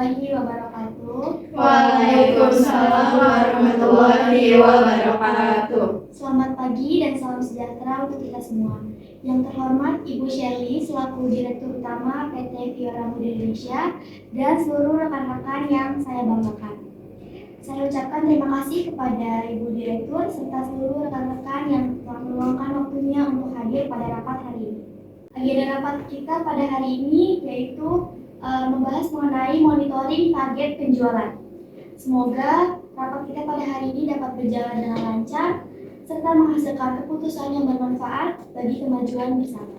warahmatullahi wabarakatuh. Waalaikumsalam warahmatullahi wabarakatuh. Selamat pagi dan salam sejahtera untuk kita semua. Yang terhormat Ibu Shirley selaku Direktur Utama PT Fiora Muda Indonesia dan seluruh rekan-rekan yang saya banggakan. Saya ucapkan terima kasih kepada Ibu Direktur serta seluruh rekan-rekan yang telah meluangkan waktunya untuk hadir pada rapat hari ini. Agenda rapat kita pada hari ini yaitu membahas mengenai monitoring target penjualan. Semoga rapat kita pada hari ini dapat berjalan dengan lancar serta menghasilkan keputusan yang bermanfaat bagi kemajuan bersama.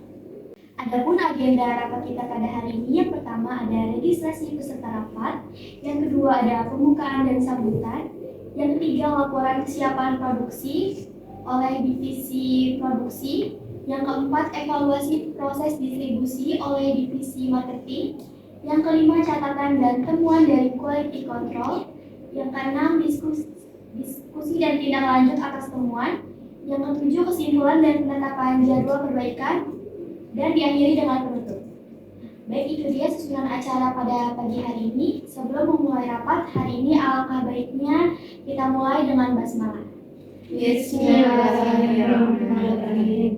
Adapun agenda rapat kita pada hari ini, yang pertama ada registrasi peserta rapat, yang kedua ada pembukaan dan sambutan, yang ketiga laporan kesiapan produksi oleh divisi produksi, yang keempat evaluasi proses distribusi oleh divisi marketing, yang kelima catatan dan temuan dari quality control, yang keenam diskusi dan tindak lanjut atas temuan, yang ketujuh kesimpulan dan penetapan jadwal perbaikan, dan diakhiri dengan penutup. Baik, itu dia susunan acara pada pagi hari ini. Sebelum memulai rapat hari ini, alangkah baiknya kita mulai dengan basmalah. Bismillahirrahmanirrahim.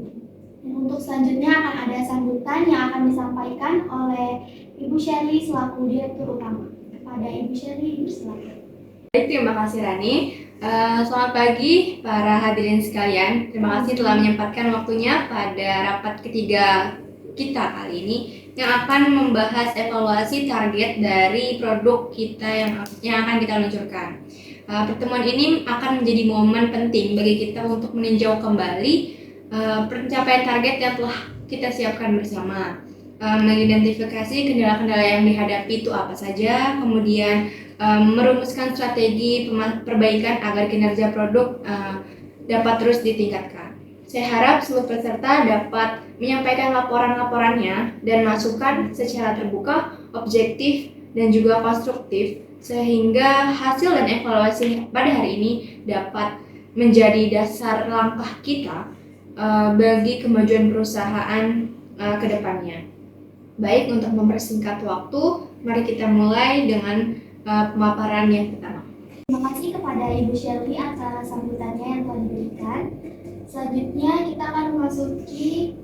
Dan untuk selanjutnya akan ada sambutan yang akan disampaikan oleh Ibu Shirley selaku Direktur Utama. Kepada Ibu Shirley, silakan. Baik, terima kasih Rani. Selamat pagi para hadirin sekalian. Terima kasih telah menyempatkan waktunya pada rapat ketiga kita kali ini yang akan membahas evaluasi target dari produk kita yang akan kita luncurkan. Pertemuan ini akan menjadi momen penting bagi kita untuk meninjau kembali pencapaian target yang telah kita siapkan bersama, mengidentifikasi kendala-kendala yang dihadapi itu apa saja, kemudian merumuskan strategi perbaikan agar kinerja produk dapat terus ditingkatkan. Saya harap seluruh peserta dapat menyampaikan laporan-laporannya dan masukan secara terbuka, objektif, dan juga konstruktif sehingga hasil dan evaluasi pada hari ini dapat menjadi dasar langkah kita bagi kemajuan perusahaan ke depannya. Baik, untuk mempersingkat waktu, mari kita mulai dengan pemaparan yang pertama. Terima kasih kepada Ibu Shirley atas sambutannya yang telah diberikan. Selanjutnya kita akan memasuki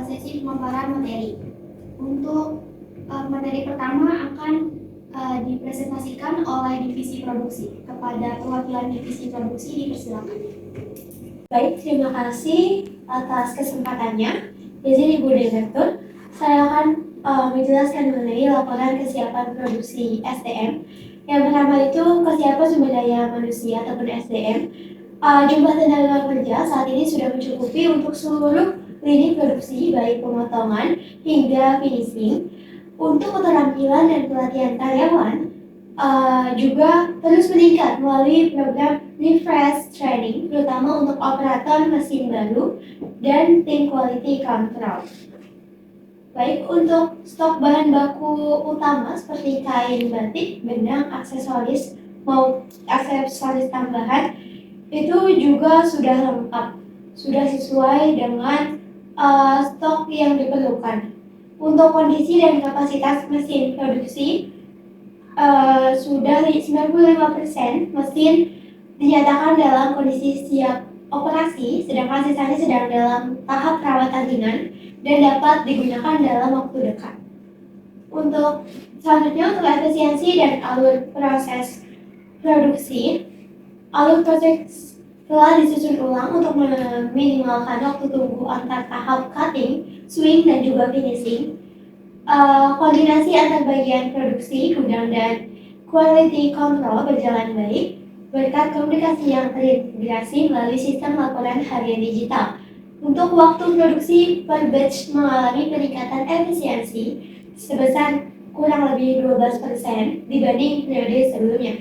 sesi pemaparan materi. Untuk materi pertama akan dipresentasikan oleh divisi produksi. Kepada perwakilan divisi produksi dipersilakan. Baik, terima kasih atas kesempatannya. Izin Ibu Direktur, saya akan menjelaskan mengenai laporan kesiapan produksi SDM. Yang pertama itu kesiapan sumber daya manusia ataupun SDM. Jumlah tenaga kerja saat ini sudah mencukupi untuk seluruh lini produksi, baik pemotongan hingga finishing. Untuk keterampilan dan pelatihan karyawan juga terus meningkat melalui program refresh training, terutama untuk operator mesin baru dan tim quality control. Baik, untuk stok bahan baku utama seperti kain batik, benang, aksesoris tambahan itu juga sudah lengkap, sudah sesuai dengan stok yang diperlukan. Untuk kondisi dan kapasitas mesin produksi sudah 95% mesin dinyatakan dalam kondisi siap operasi, sedangkan sisanya sedang dalam tahap perawatan ringan dan dapat digunakan dalam waktu dekat. Untuk selanjutnya, untuk efisiensi dan alur proses produksi, alur proses telah disusun ulang untuk meminimalkan waktu tunggu antar tahap cutting, swing, dan juga finishing. Koordinasi antar bagian produksi, gudang, dan quality control berjalan baik berkat komunikasi yang terintegrasi melalui sistem laporan harian digital. Untuk waktu produksi per batch mengalami peningkatan efisiensi sebesar kurang lebih 12% dibanding periode sebelumnya.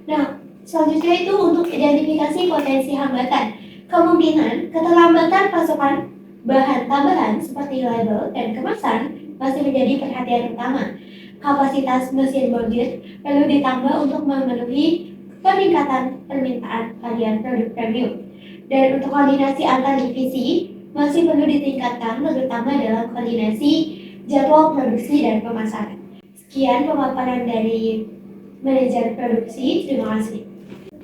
Nah, selanjutnya itu untuk identifikasi potensi hambatan. Kemungkinan keterlambatan pasokan bahan tambahan seperti label dan kemasan masih menjadi perhatian utama. Kapasitas mesin bordir perlu ditambah untuk memenuhi peningkatan permintaan varian produk premium. Dan untuk koordinasi antar divisi masih perlu ditingkatkan, terutama dalam koordinasi jadwal produksi dan pemasaran. Sekian pemaparan dari manajer produksi. Terima kasih.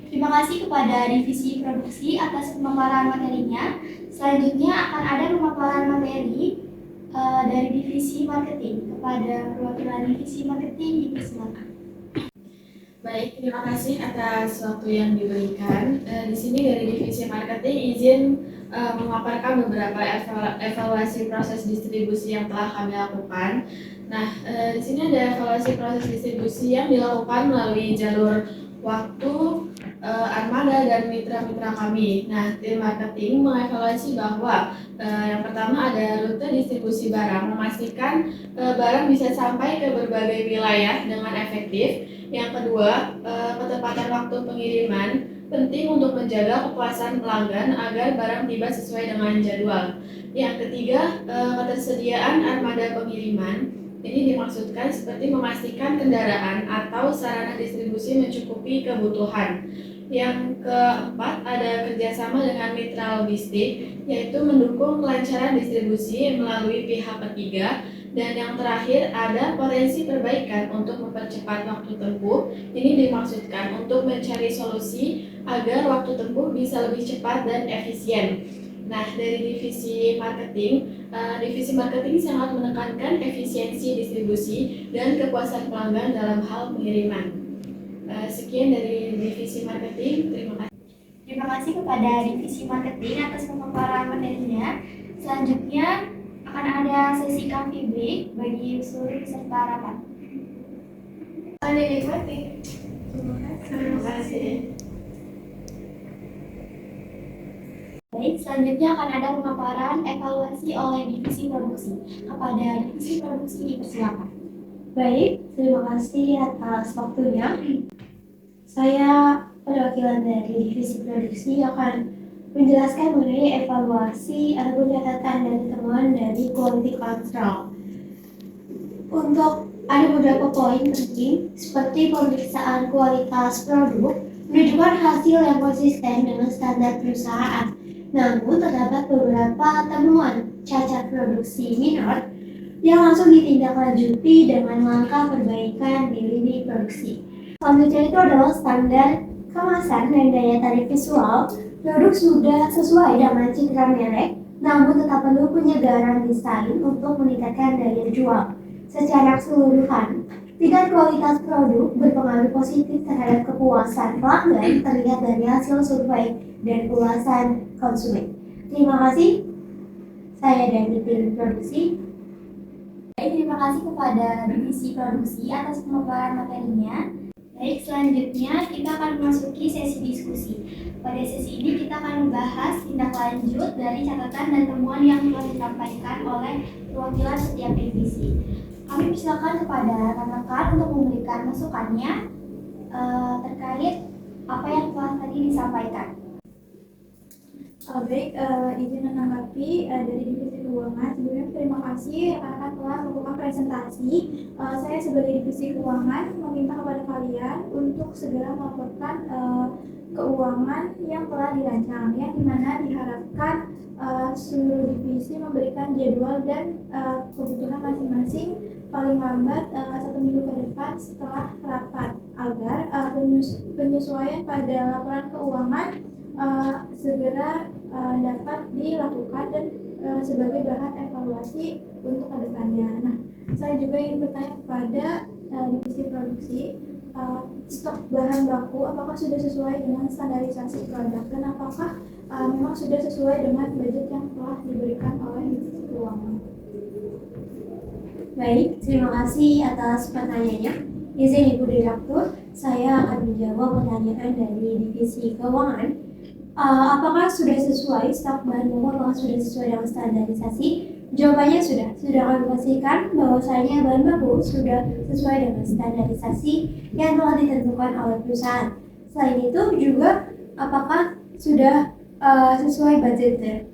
Terima kasih kepada divisi produksi atas pemaparan materinya. Selanjutnya akan ada pemaparan materi dari divisi marketing. Kepada perwakilan divisi marketing dipersilakan. Baik, terima kasih atas waktu yang diberikan. Di sini dari divisi marketing izin memaparkan beberapa evaluasi proses distribusi yang telah kami lakukan. Nah, di sini ada evaluasi proses distribusi yang dilakukan melalui jalur waktu, armada dan mitra-mitra kami. Nah, tim marketing mengevaluasi bahwa yang pertama ada rute distribusi barang, memastikan barang bisa sampai ke berbagai wilayah dengan efektif. Yang kedua, ketepatan waktu pengiriman penting untuk menjaga kepuasan pelanggan agar barang tiba sesuai dengan jadwal. Yang ketiga, ketersediaan armada pengiriman. Ini dimaksudkan seperti memastikan kendaraan atau sarana distribusi mencukupi kebutuhan. Yang keempat, ada kerjasama dengan mitra logistik, yaitu mendukung kelancaran distribusi melalui pihak ketiga. Dan yang terakhir, ada potensi perbaikan untuk mempercepat waktu tempuh. Ini dimaksudkan untuk mencari solusi agar waktu tempuh bisa lebih cepat dan efisien. Nah, dari divisi marketing sangat menekankan efisiensi distribusi dan kepuasan pelanggan dalam hal pengiriman. Sekian dari divisi marketing, terima kasih. Terima kasih kepada divisi marketing atas pemaparan materinya. Selanjutnya akan ada sesi coffee break bagi seluruh peserta rapat. Ada dinikmati. Terima kasih. Baik, selanjutnya akan ada pemaparan evaluasi oleh divisi produksi. Kepada divisi produksi dipersilakan. Baik, terima kasih atas waktunya. Saya perwakilan dari divisi produksi akan menjelaskan mengenai evaluasi ataupun catatan dan temuan dari quality control. Untuk ada beberapa poin penting seperti pemeriksaan kualitas produk menunjukkan hasil yang konsisten dengan standar perusahaan. Namun terdapat beberapa temuan cacat produksi minor yang langsung ditindaklanjuti dengan langkah perbaikan di lini produksi. Selanjutnya itu adalah standar kemasan dan daya tarik visual. Produk sudah sesuai dengan citra merek, namun tetap perlu penyegaran desain untuk meningkatkan daya jual. Secara keseluruhan, tingkat kualitas produk berpengaruh positif terhadap kepuasan pelanggan terlihat dari hasil survei dan ulasan konsumen. Terima kasih. Saya dari tim produksi. Baik, terima kasih kepada divisi produksi atas pemaparan materinya. Baik, selanjutnya kita akan memasuki sesi diskusi. Pada sesi ini kita akan membahas tindak lanjut dari catatan dan temuan yang telah disampaikan oleh perwakilan setiap divisi. Kami persilakan kepada rekan-rekan untuk memberikan masukannya terkait apa yang telah tadi disampaikan. Baik, izin menanggapi dari divisi keuangan. Sebelumnya terima kasih rekan-rekan telah melakukan presentasi. Saya sebagai divisi keuangan meminta kepada kalian untuk segera melaporkan keuangan yang telah dirancang, yang dimana diharapkan seluruh divisi memberikan jadwal dan kebutuhan masing-masing paling lambat 1 minggu ke depan setelah rapat agar penyesuaian pada laporan keuangan segera dapat dilakukan dan sebagai bahan evaluasi untuk kedepannya. Nah, saya juga ingin bertanya kepada divisi produksi, stok bahan baku apakah sudah sesuai dengan standarisasi produk dan apakah memang sudah sesuai dengan budget yang telah diberikan oleh divisi keuangan? Baik, terima kasih atas pertanyaannya. Izin Ibu Direktur, saya akan menjawab pertanyaan dari divisi keuangan. Apakah sudah sesuai stok bahan baku, apakah sudah sesuai dengan standarisasi? Jawabannya sudah kami pastikan bahwasanya bahan baku sudah sesuai dengan standarisasi yang telah ditentukan oleh perusahaan. Selain itu juga apakah sudah sesuai budgetnya?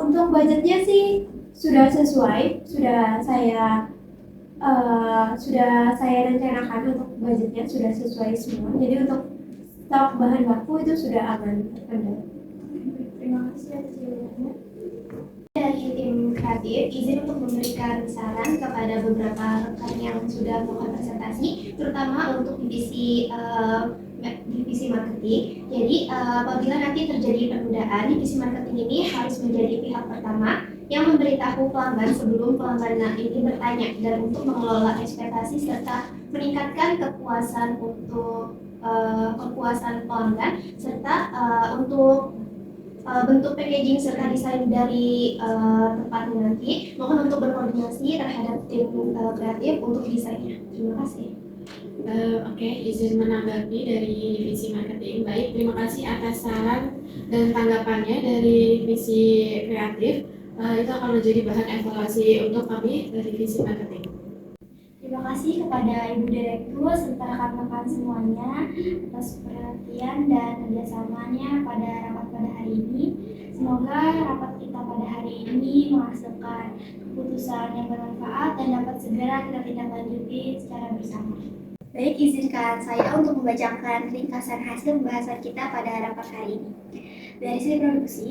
Untuk budgetnya sih sudah sesuai, sudah saya rencanakan untuk budgetnya sudah sesuai semua. Jadi untuk stok bahan baku itu sudah aman terkendali. Terima kasih atas jawabannya. Dari tim kreatif kreatif izin untuk memberikan saran kepada beberapa rekan yang sudah melakukan presentasi, terutama untuk divisi marketing. Jadi apabila nanti terjadi penundaan, divisi marketing ini harus menjadi pihak pertama yang memberitahu pelanggan sebelum pelanggan ini bertanya, dan untuk mengelola ekspektasi serta meningkatkan kepuasan pelanggan, serta untuk bentuk packaging serta desain dari tempatnya nanti. Mohon untuk berkoordinasi terhadap tim kreatif untuk desainnya. Terima kasih. Oke, izin menanggapi dari divisi marketing. Baik, terima kasih atas saran dan tanggapannya dari divisi kreatif. Itu akan menjadi bahan evaluasi untuk kami dari divisi marketing. Terima kasih kepada Ibu Direktur serta rekan-rekan semuanya atas perhatian dan kerjasamanya pada rapat pada hari ini. Semoga rapat kita pada hari ini menghasilkan keputusan yang bermanfaat dan dapat segera kita tindak lanjuti secara bersama. Baik, izinkan saya untuk membacakan ringkasan hasil pembahasan kita pada rapat hari ini. Dari sisi produksi,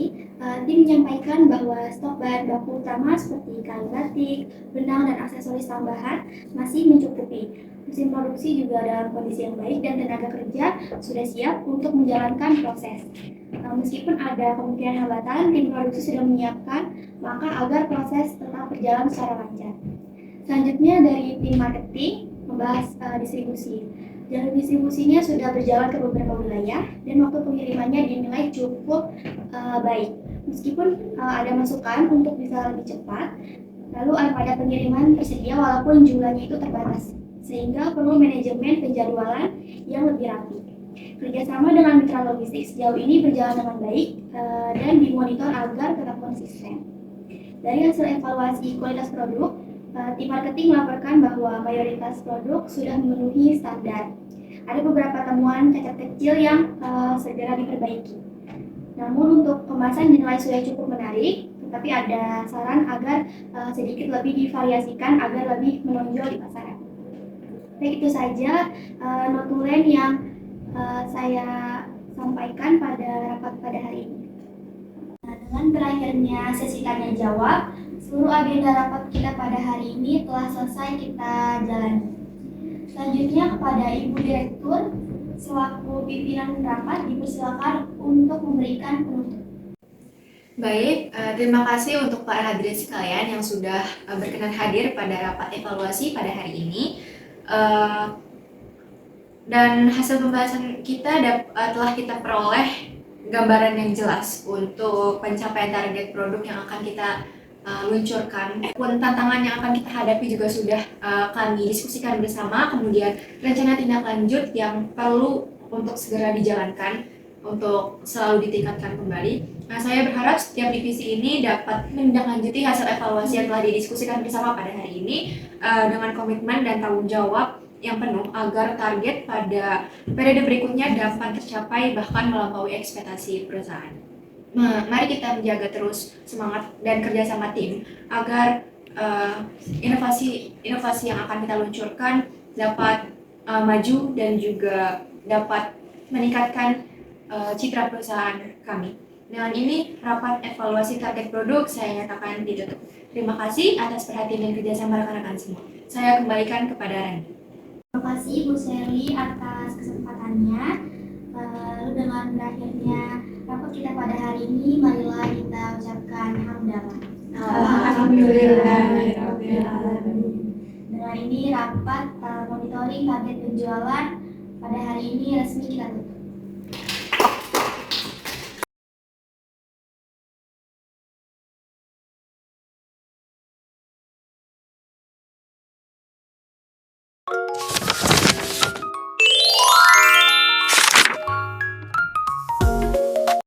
tim menyampaikan bahwa stok bahan baku utama seperti kain batik, benang, dan aksesoris tambahan masih mencukupi. Mesin produksi juga dalam kondisi yang baik dan tenaga kerja sudah siap untuk menjalankan proses. Meskipun ada kemungkinan hambatan, tim produksi sudah menyiapkan langkah agar proses tetap berjalan secara lancar. Selanjutnya dari tim marketing membahas distribusi. Jalur distribusinya sudah berjalan ke beberapa wilayah dan waktu pengirimannya dinilai cukup baik. Meskipun ada masukan untuk bisa lebih cepat, lalu armada pengiriman tersedia walaupun jumlahnya itu terbatas, sehingga perlu manajemen penjadwalan yang lebih rapi. Kerjasama dengan mitra logistik sejauh ini berjalan dengan baik dan dimonitor agar tetap konsisten. Dari hasil evaluasi kualitas produk, tim marketing melaporkan bahwa mayoritas produk sudah memenuhi standar. Ada beberapa temuan cacat kecil yang segera diperbaiki. Namun untuk kemasan dinilai sudah cukup menarik, tetapi ada saran agar sedikit lebih divariasikan agar lebih menonjol di pasaran. Baik, itu saja notulen yang saya sampaikan pada rapat pada hari ini. Dengan berakhirnya sesi tanya jawab, seluruh agenda rapat kita pada hari ini telah selesai kita jalani. Selanjutnya kepada Ibu Direktur selaku pimpinan rapat dipersilakan untuk memberikan penutup. Baik, terima kasih untuk para hadirin sekalian yang sudah berkenan hadir pada rapat evaluasi pada hari ini. Dan hasil pembahasan kita telah kita peroleh gambaran yang jelas untuk pencapaian target produk yang akan kita luncurkan. Pun tantangan yang akan kita hadapi juga sudah kami diskusikan bersama, kemudian rencana tindak lanjut yang perlu untuk segera dijalankan untuk selalu ditingkatkan kembali. Nah, saya berharap setiap divisi ini dapat menindaklanjuti hasil evaluasi yang telah didiskusikan bersama pada hari ini dengan komitmen dan tanggung jawab yang penuh agar target pada periode berikutnya dapat tercapai bahkan melampaui ekspektasi perusahaan. Mari kita menjaga terus semangat dan kerjasama tim agar inovasi yang akan kita luncurkan dapat maju dan juga dapat meningkatkan citra perusahaan kami. Dengan ini, rapat evaluasi target produk saya nyatakan ditutup. Terima kasih atas perhatian dan kerjasama rekan-rekan semua. Saya kembalikan kepada Randy. Terima kasih Bu Sherly atas kesempatannya. Lalu dengan berakhirnya rapat kita pada hari ini, marilah kita ucapkan hamdalah. Alhamdulillahirrahmanirrahim. Dengan ini rapat monitoring target penjualan pada hari ini resmi kita tutup.